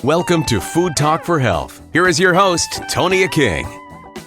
Welcome to Food Talk for Health. Here is your host, Tonia King.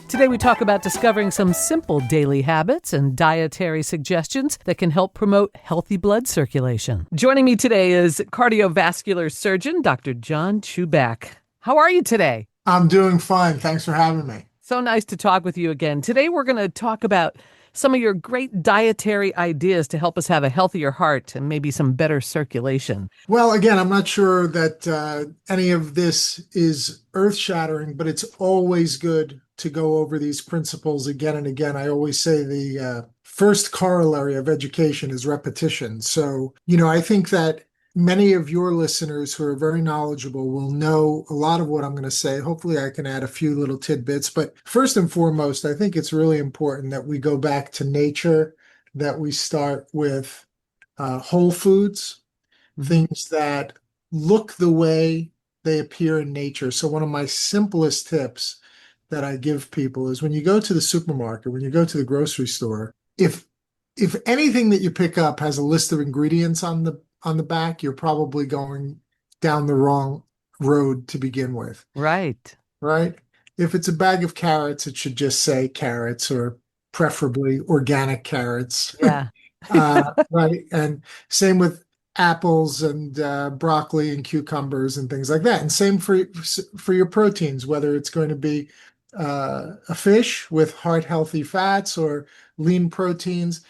Today we talk about discovering some simple daily habits and dietary suggestions that can help promote healthy blood circulation. Joining me today is cardiovascular surgeon, Dr. John Chuback. How are you today? I'm doing fine. Thanks for having me. So nice to talk with you again. Today we're going to talk about some of your great dietary ideas to help us have a healthier heart and maybe some better circulation. Well, again, I'm not sure that any of this is earth-shattering, but it's always good to go over these principles again and again. I always say the first corollary of education is repetition. So, I think that many of your listeners who are very knowledgeable will know a lot of what I'm going to say. Hopefully I can add a few little tidbits. But first and foremost, I think it's really important that we go back to nature, that we start with whole foods, things that look the way they appear in nature. So one of my simplest tips that I give people is when you go to the supermarket, when you go to the grocery store, if anything that you pick up has a list of ingredients on the back, you're probably going down the wrong road to begin with. Right. If it's a bag of carrots, it should just say carrots or preferably organic carrots. Yeah. Right. And same with apples and broccoli and cucumbers and things like that. And same for your proteins, whether it's going to be a fish with heart-healthy fats or lean proteins.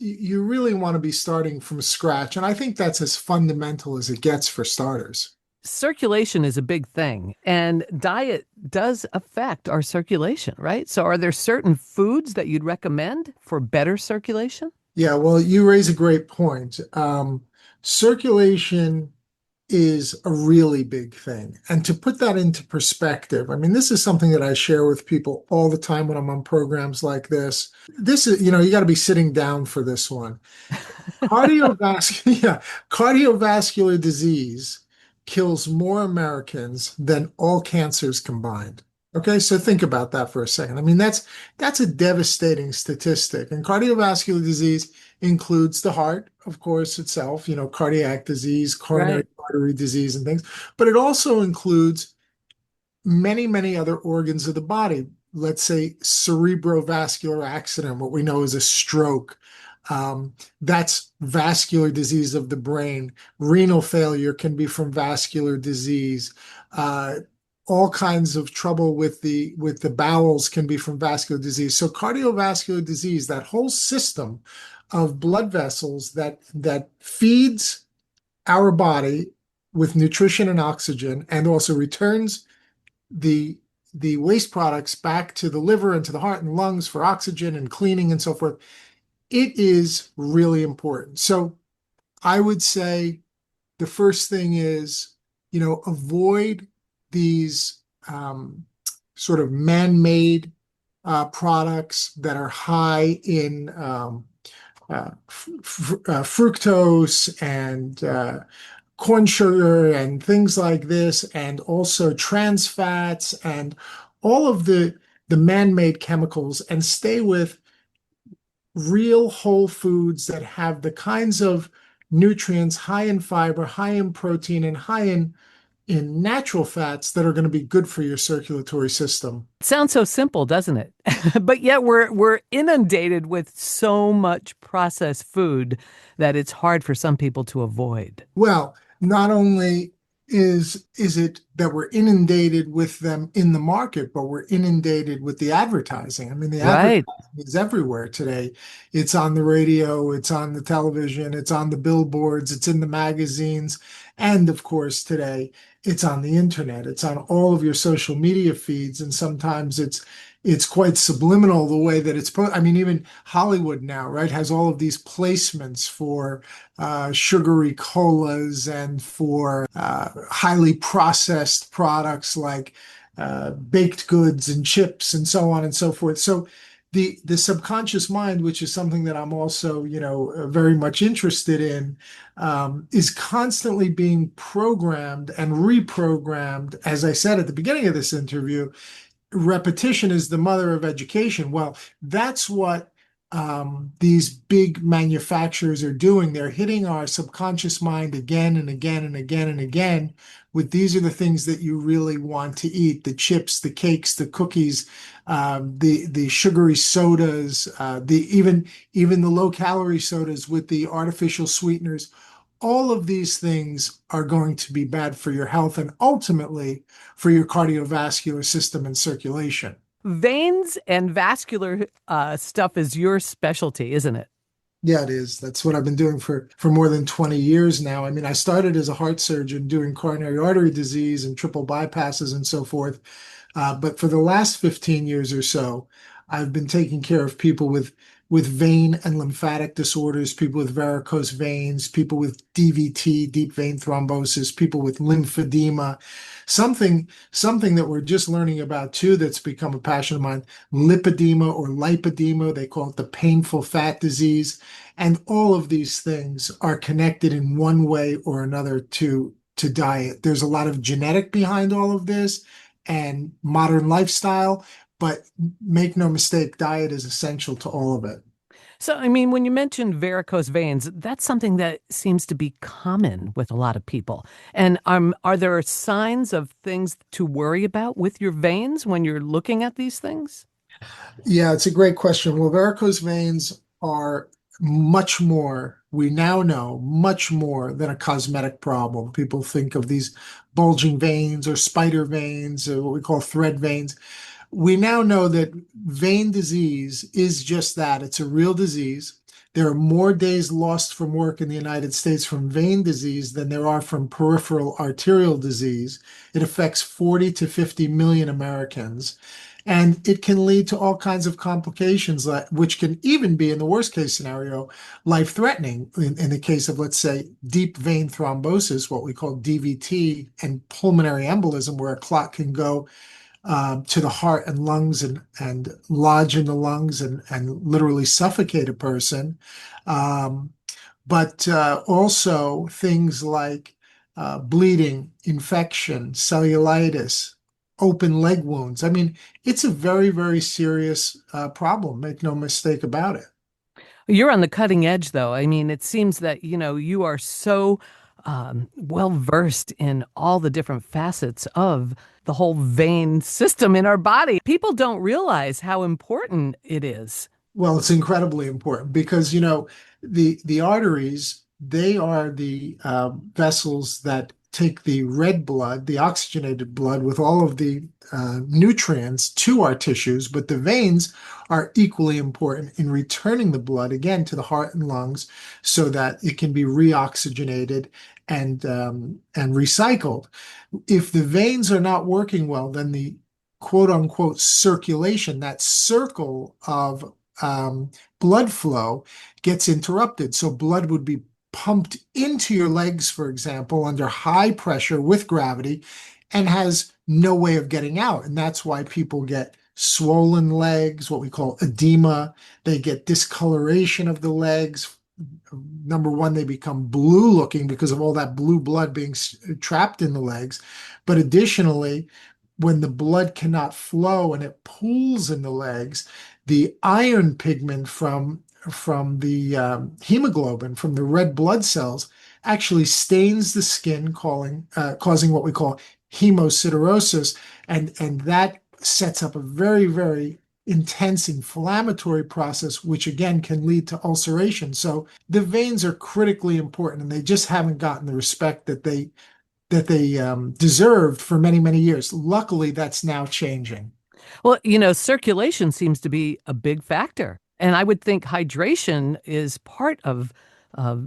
You really want to be starting from scratch. And I think that's as fundamental as it gets for starters. Circulation is a big thing, and diet does affect our circulation, right? So are there certain foods that you'd recommend for better circulation? Yeah, well, you raise a great point. Circulation is a really big thing. And to put that into perspective, I mean, this is something that I share with people all the time when I'm on programs like this. This is, you got to be sitting down for this one. Cardiovascular disease kills more Americans than all cancers combined. Okay, so think about that for a second. I mean, that's a devastating statistic. And cardiovascular disease includes the heart, of course, itself, cardiac disease, coronary artery disease and things. But it also includes many, many other organs of the body. Let's say cerebrovascular accident, what we know as a stroke. That's vascular disease of the brain. Renal failure can be from vascular disease. All kinds of trouble with the bowels can be from vascular disease. So cardiovascular disease, that whole system of blood vessels that feeds our body with nutrition and oxygen and also returns the waste products back to the liver and to the heart and lungs for oxygen and cleaning and so forth. It is really important. So I would say the first thing is, avoid these sort of man-made products that are high in fructose and corn sugar and things like this, and also trans fats and all of the man-made chemicals, and stay with real whole foods that have the kinds of nutrients high in fiber, high in protein, and high in natural fats that are going to be good for your circulatory system. It sounds so simple, doesn't it? But yet we're inundated with so much processed food that it's hard for some people to avoid. Well, not only is it that we're inundated with them in the market, but we're inundated with the advertising. I mean, the advertising is everywhere today. It's on the radio, it's on the television, it's on the billboards, it's in the magazines, and of course today it's on the internet. It's on all of your social media feeds, and sometimes it's quite subliminal the way that it's I mean, even Hollywood now, right, has all of these placements for sugary colas and for highly processed products like baked goods and chips and so on and so forth. So the subconscious mind, which is something that I'm also, very much interested in, is constantly being programmed and reprogrammed. As I said at the beginning of this interview, repetition is the mother of education. Well, that's what these big manufacturers are doing. They're hitting our subconscious mind again and again and again and again with these are the things that you really want to eat: the chips, the cakes, the cookies, the sugary sodas, the even the low calorie sodas with the artificial sweeteners. All of these things are going to be bad for your health and ultimately for your cardiovascular system and circulation. Veins and vascular stuff is your specialty, isn't it? Yeah, it is. That's what I've been doing for more than 20 years now. I mean, I started as a heart surgeon doing coronary artery disease and triple bypasses and so forth. But for the last 15 years or so, I've been taking care of people with vein and lymphatic disorders, people with varicose veins, people with DVT, deep vein thrombosis, people with lymphedema. Something that we're just learning about too that's become a passion of mine, lipedema or lipedema. They call it the painful fat disease. And all of these things are connected in one way or another to diet. There's a lot of genetic behind all of this and modern lifestyle, but make no mistake, diet is essential to all of it. So, I mean, when you mentioned varicose veins, that's something that seems to be common with a lot of people. And are there signs of things to worry about with your veins when you're looking at these things? Yeah, it's a great question. Well, varicose veins are much more, we now know, much more than a cosmetic problem. People think of these bulging veins or spider veins, or what we call thread veins. We now know that vein disease is just that. It's a real disease. There are more days lost from work in the United States from vein disease than there are from peripheral arterial disease. It affects 40 to 50 million Americans. And it can lead to all kinds of complications, which can even be, in the worst case scenario, life-threatening. In the case of, let's say, deep vein thrombosis, what we call DVT, and pulmonary embolism, where a clot can go to the heart and lungs and lodge in the lungs and literally suffocate a person. Um, but also things like bleeding, infection, cellulitis, open leg wounds. I mean, it's a very, very serious problem. Make no mistake about it. You're on the cutting edge, though. I mean, it seems that, you are so well versed in all the different facets of the whole vein system in our body. People don't realize how important it is. Well, it's incredibly important because, the arteries, they are the vessels that take the red blood, the oxygenated blood with all of the nutrients to our tissues, but the veins are equally important in returning the blood again to the heart and lungs so that it can be reoxygenated and recycled. If the veins are not working well, then the quote unquote circulation, that circle of blood flow gets interrupted. So blood would be pumped into your legs, for example, under high pressure with gravity and has no way of getting out. And that's why people get swollen legs, what we call edema. They get discoloration of the legs. Number one, they become blue looking because of all that blue blood being trapped in the legs. But additionally, when the blood cannot flow and it pools in the legs, the iron pigment from the hemoglobin, from the red blood cells, actually stains the skin, causing what we call hemosiderosis, and that sets up a very, very intense inflammatory process, which again can lead to ulceration. So the veins are critically important, and they just haven't gotten the respect that they deserved for many, many years. Luckily, that's now changing. Well, circulation seems to be a big factor. And I would think hydration is part of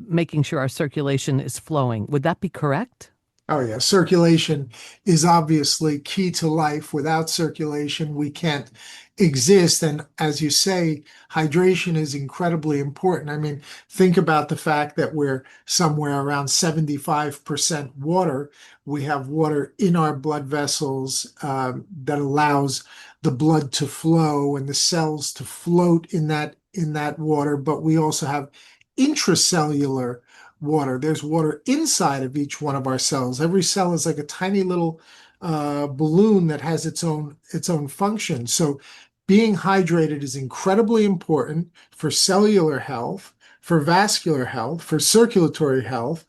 making sure our circulation is flowing. Would that be correct? Oh, yeah. Circulation is obviously key to life. Without circulation, we can't exist. And as you say, hydration is incredibly important. I mean, think about the fact that we're somewhere around 75% water. We have water in our blood vessels that allows the blood to flow and the cells to float in that water. But we also have intracellular water. There's water inside of each one of our cells. Every cell is like a tiny little balloon that has its own function. So being hydrated is incredibly important for cellular health, for vascular health, for circulatory health,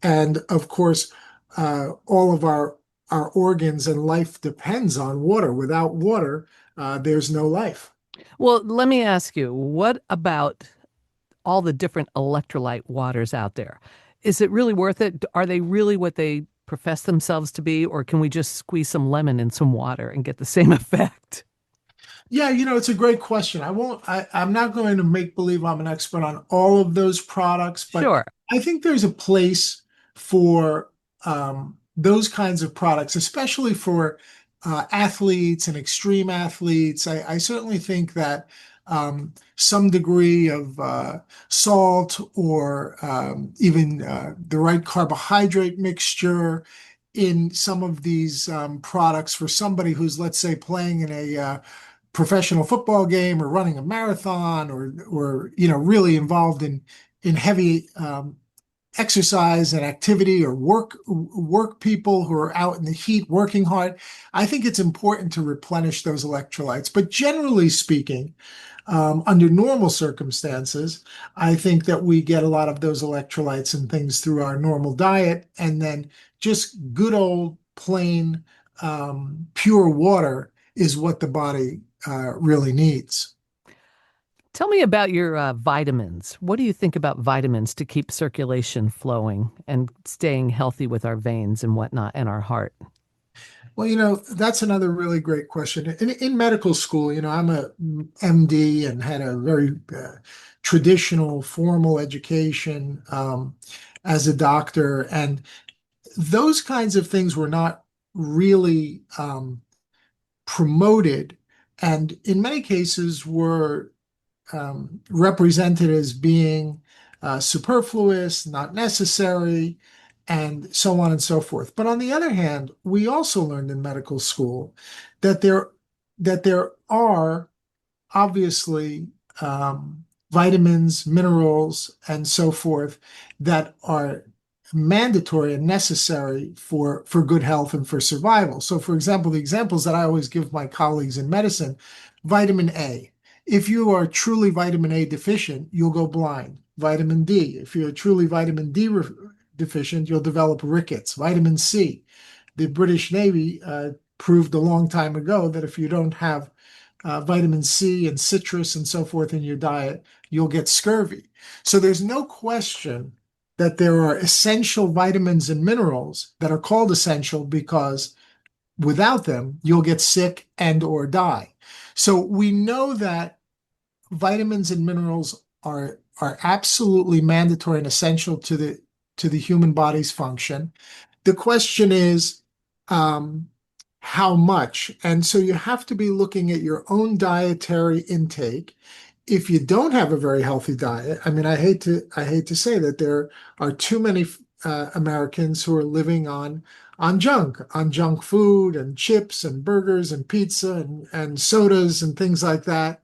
and of course, all of our organs and life depends on water. Without water, there's no life. Well, let me ask you, what about all the different electrolyte waters out there? Is it really worth it? Are they really what they profess themselves to be, or can we just squeeze some lemon in some water and get the same effect? Yeah, it's a great question. I'm not going to make believe I'm an expert on all of those products, but Sure. I think there's a place for those kinds of products, especially for athletes and extreme athletes. I certainly think that some degree of salt or even the right carbohydrate mixture in some of these products for somebody who's, let's say, playing in a professional football game or running a marathon or really involved in heavy exercise and activity or work people who are out in the heat working hard. I think it's important to replenish those electrolytes. But generally speaking, under normal circumstances, I think that we get a lot of those electrolytes and things through our normal diet, and then just good old plain pure water is what the body really needs. Tell me about your vitamins. What do you think about vitamins to keep circulation flowing and staying healthy with our veins and whatnot and our heart? Well, that's another really great question. In medical school, I'm a MD and had a very traditional formal education as a doctor, and those kinds of things were not really promoted, and in many cases were represented as being superfluous, not necessary, and so on and so forth. But on the other hand, we also learned in medical school that there are obviously vitamins, minerals, and so forth that are mandatory and necessary for good health and for survival. So, for example, the examples that I always give my colleagues in medicine, vitamin A. If you are truly vitamin A deficient, you'll go blind. Vitamin D. If you're truly vitamin D deficient, you'll develop rickets. Vitamin C. The British Navy proved a long time ago that if you don't have vitamin C and citrus and so forth in your diet, you'll get scurvy. So there's no question that there are essential vitamins and minerals that are called essential because without them, you'll get sick and or die. So we know that vitamins and minerals are absolutely mandatory and essential to the human body's function. The question is, how much? And so you have to be looking at your own dietary intake. If you don't have a very healthy diet, I mean, I hate to say that there are too many Americans who are living on junk food and chips and burgers and pizza and sodas and things like that.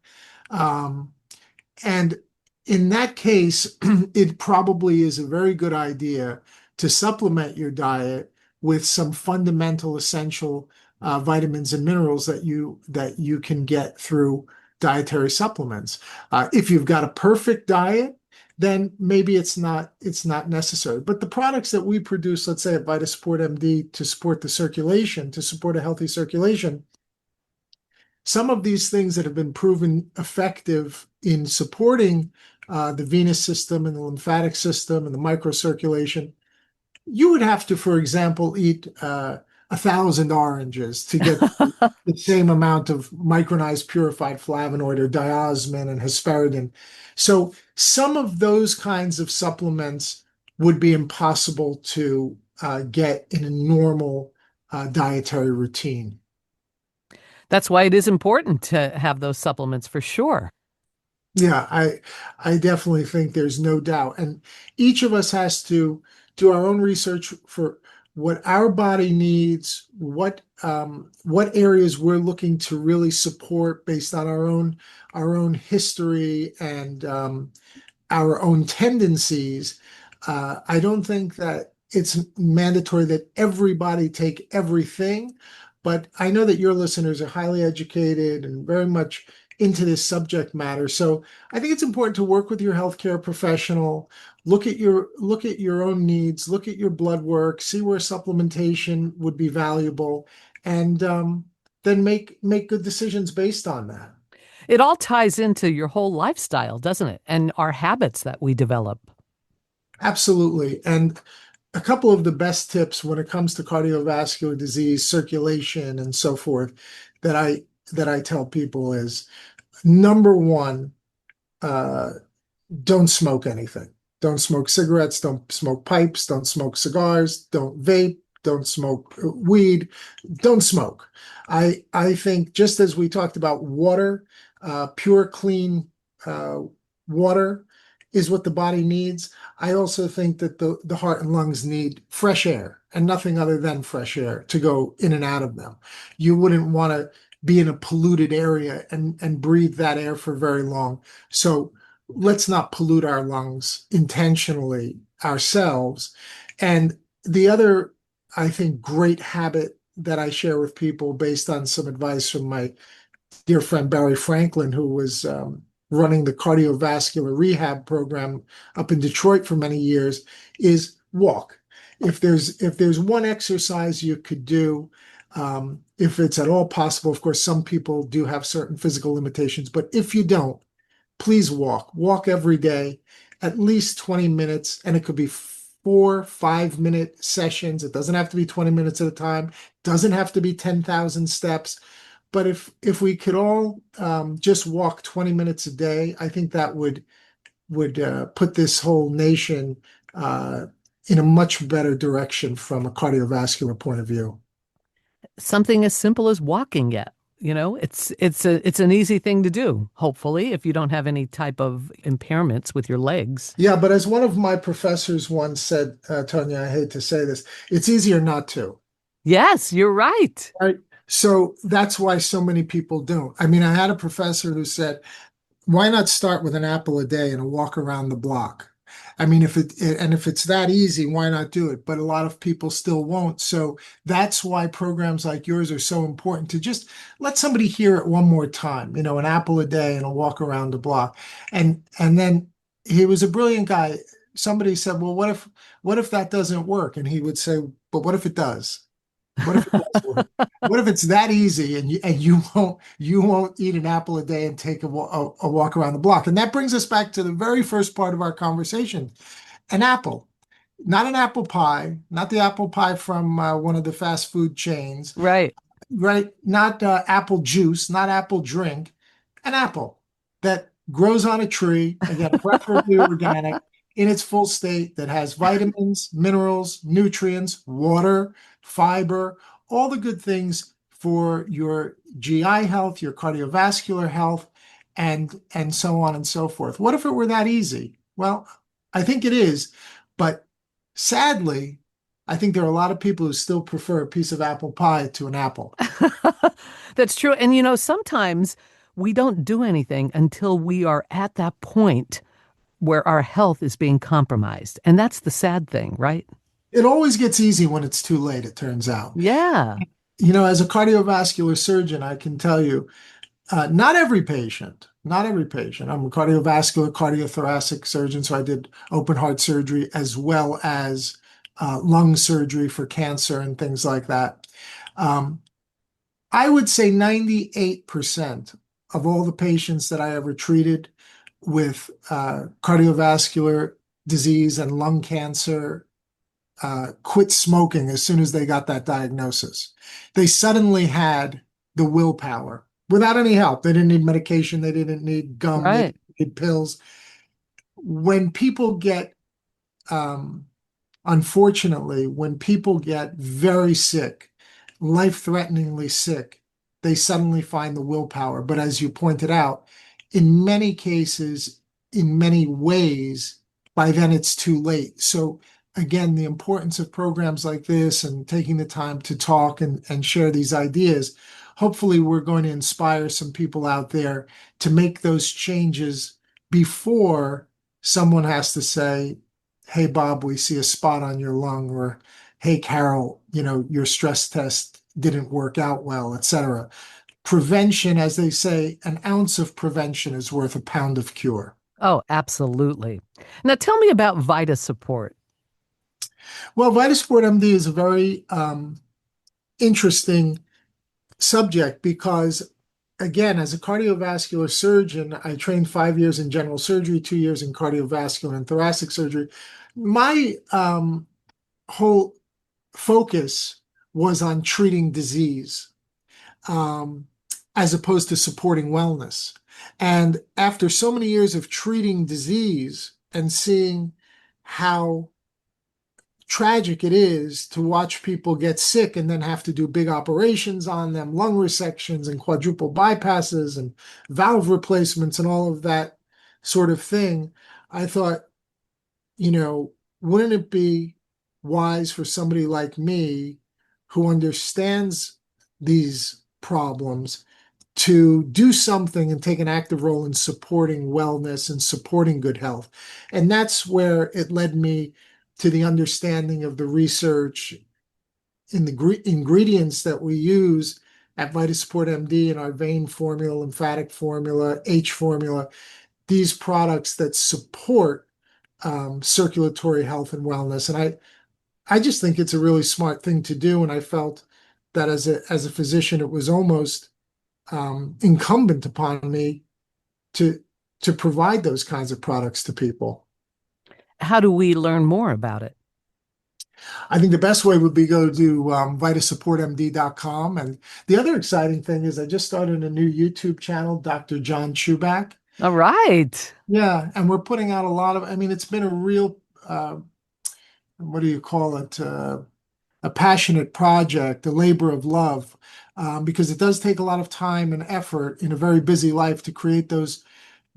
And in that case, it probably is a very good idea to supplement your diet with some fundamental essential vitamins and minerals that you can get through dietary supplements. If you've got a perfect diet, then maybe it's not necessary. But the products that we produce, let's say at VitasupportMD, to support the circulation, to support a healthy circulation, some of these things that have been proven effective in supporting the venous system and the lymphatic system and the microcirculation, you would have to, for example, eat 1,000 oranges to get the same amount of micronized purified flavonoid or diosmin and hesperidin. So some of those kinds of supplements would be impossible to get in a normal dietary routine. That's why it is important to have those supplements for sure. Yeah, I definitely think there's no doubt. And each of us has to do our own research for what our body needs, what areas we're looking to really support based on our own history and our own tendencies. I don't think that it's mandatory that everybody take everything, but I know that your listeners are highly educated and very much into this subject matter. So I think it's important to work with your healthcare professional, look at your own needs, look at your blood work, see where supplementation would be valuable, and then make good decisions based on that. It all ties into your whole lifestyle, doesn't it? And our habits that we develop. Absolutely. And a couple of the best tips when it comes to cardiovascular disease, circulation, and so forth that I tell people is number one, uh, don't smoke anything. Don't smoke cigarettes, don't smoke pipes, don't smoke cigars, don't vape, don't smoke weed, don't smoke. I think just as we talked about water, pure, clean water is what the body needs. I also think that the heart and lungs need fresh air and nothing other than fresh air to go in and out of them. You wouldn't want to be in a polluted area and breathe that air for very long. So let's not pollute our lungs intentionally ourselves. And the other, I think, great habit that I share with people based on some advice from my dear friend Barry Franklin, who was running the cardiovascular rehab program up in Detroit for many years, is walk. If there's one exercise you could do, if it's at all possible, of course, some people do have certain physical limitations, but if you don't, please walk. Walk every day, at least 20 minutes, and it could be 4 5 minute sessions. It doesn't have to be 20 minutes at a time. Doesn't have to be 10,000 steps. But if we could all just walk 20 minutes a day, I think that would put this whole nation in a much better direction from a cardiovascular point of view. Something as simple as walking yet. It's an easy thing to do, hopefully, if you don't have any type of impairments with your legs. Yeah, but as one of my professors once said, Tonia, I hate to say this, it's easier not to. Yes, you're right. Right. So that's why so many people don't. I mean, I had a professor who said, why not start with an apple a day and a walk around the block? I mean, if it's that easy, why not do it? But a lot of people still won't. So that's why programs like yours are so important, to just let somebody hear it one more time, an apple a day and a walk around the block. And then he was a brilliant guy. Somebody said, well, what if that doesn't work? And he would say, but what if it does? What if it does work? What if it's that easy and you won't eat an apple a day and take a walk around the block? And that brings us back to the very first part of our conversation. An apple, not an apple pie, not the apple pie from one of the fast food chains, Right. right? Not apple juice, not apple drink, an apple that grows on a tree, again, preferably organic, in its full state, that has vitamins, minerals, nutrients, water, fiber, all the good things for your GI health, your cardiovascular health, and so on and so forth. What if it were that easy? Well, I think it is, but sadly, I think there are a lot of people who still prefer a piece of apple pie to an apple. That's true. And sometimes we don't do anything until we are at that point where our health is being compromised. And that's the sad thing, right? It always gets easy when it's too late, it turns out. Yeah. As a cardiovascular surgeon, I can tell you, not every patient, not every patient. I'm a cardiovascular, cardiothoracic surgeon, so I did open heart surgery as well as lung surgery for cancer and things like that. I would say 98% of all the patients that I ever treated with cardiovascular disease and lung cancer quit smoking as soon as they got that diagnosis. They suddenly had the willpower without any help. They didn't need medication. They didn't need gum. They Right. didn't need pills. When people get, unfortunately, when people get very sick, life-threateningly sick, they suddenly find the willpower. But as you pointed out, in many cases, in many ways, by then it's too late. So again, the importance of programs like this and taking the time to talk and share these ideas, hopefully we're going to inspire some people out there to make those changes before someone has to say, hey, Bob, we see a spot on your lung, or hey, Carol, your stress test didn't work out well, etc. Prevention, as they say, an ounce of prevention is worth a pound of cure. Oh, absolutely. Now tell me about Vitasupport. Well, Vitasupport MD is a very interesting subject because, again, as a cardiovascular surgeon, I trained 5 years in general surgery, 2 years in cardiovascular and thoracic surgery. My whole focus was on treating disease, as opposed to supporting wellness. And after so many years of treating disease and seeing how tragic it is to watch people get sick and then have to do big operations on them, lung resections and quadruple bypasses and valve replacements and all of that sort of thing, I thought, wouldn't it be wise for somebody like me who understands these problems to do something and take an active role in supporting wellness and supporting good health? And that's where it led me to the understanding of the research in the ingredients that we use at VitasupportMD in our vein formula, lymphatic formula, H formula, these products that support circulatory health and wellness. And I just think it's a really smart thing to do. And I felt that as a physician, it was almost incumbent upon me to provide those kinds of products to people. How do we learn more about it? I think the best way would be go to VitasupportMD.com. And the other exciting thing is I just started a new YouTube channel, Dr. John Chuback. All right. Yeah, and we're putting out a lot of, it's been a real, what do you call it? A passionate project, a labor of love, because it does take a lot of time and effort in a very busy life to create those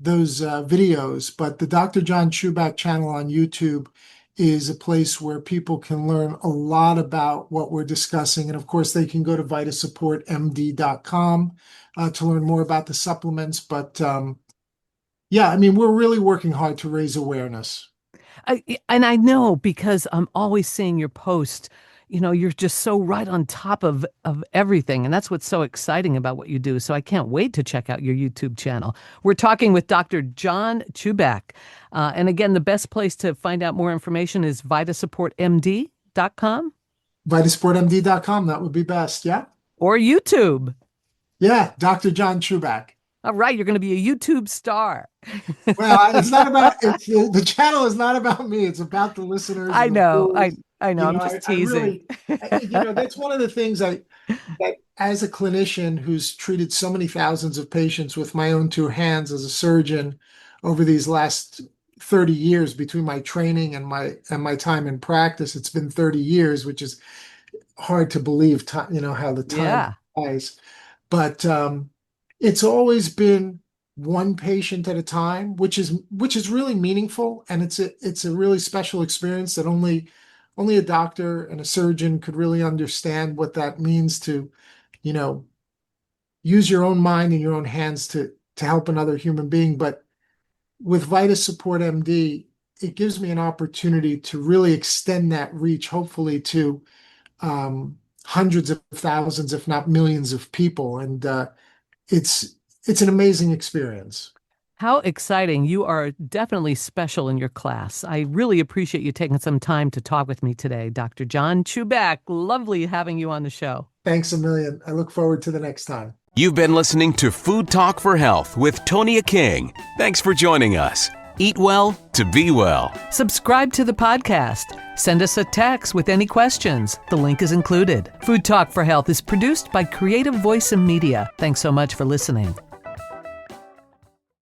videos. But the Dr. John Chuback channel on YouTube is a place where people can learn a lot about what we're discussing. And of course, they can go to VitasupportMD.com to learn more about the supplements. But we're really working hard to raise awareness. And I know because I'm always seeing your post, you're just so right on top of everything. And that's what's so exciting about what you do. So I can't wait to check out your YouTube channel. We're talking with Dr. John Chuback. And again, the best place to find out more information is VitasupportMD.com? VitasupportMD.com. That would be best. Yeah. Or YouTube. Yeah. Dr. John Chuback. All right, you're going to be a YouTube star. Well, it's not about the channel is not about me. It's about the listeners. I know. I know. I'm just teasing. That's one of the things that as a clinician who's treated so many thousands of patients with my own two hands as a surgeon over these last 30 years between my training and my time in practice, it's been 30 years, which is hard to believe, how the time flies. But it's always been one patient at a time, which is really meaningful, and it's a really special experience that only a doctor and a surgeon could really understand what that means to, use your own mind and your own hands to help another human being. But with VitasupportMD, it gives me an opportunity to really extend that reach, hopefully to hundreds of thousands, if not millions of people. And it's an amazing experience. How exciting. You are definitely special in your class. I really appreciate you taking some time to talk with me today, Dr. John Chuback. Lovely having you on the show. Thanks a million. I look forward to the next time. You've been listening to Food Talk for Health with Tonia King. Thanks for joining us. Eat well to be well. Subscribe to the podcast. Send us a text with any questions. The link is included. Food Talk for Health is produced by Creative Voice and Media. Thanks so much for listening.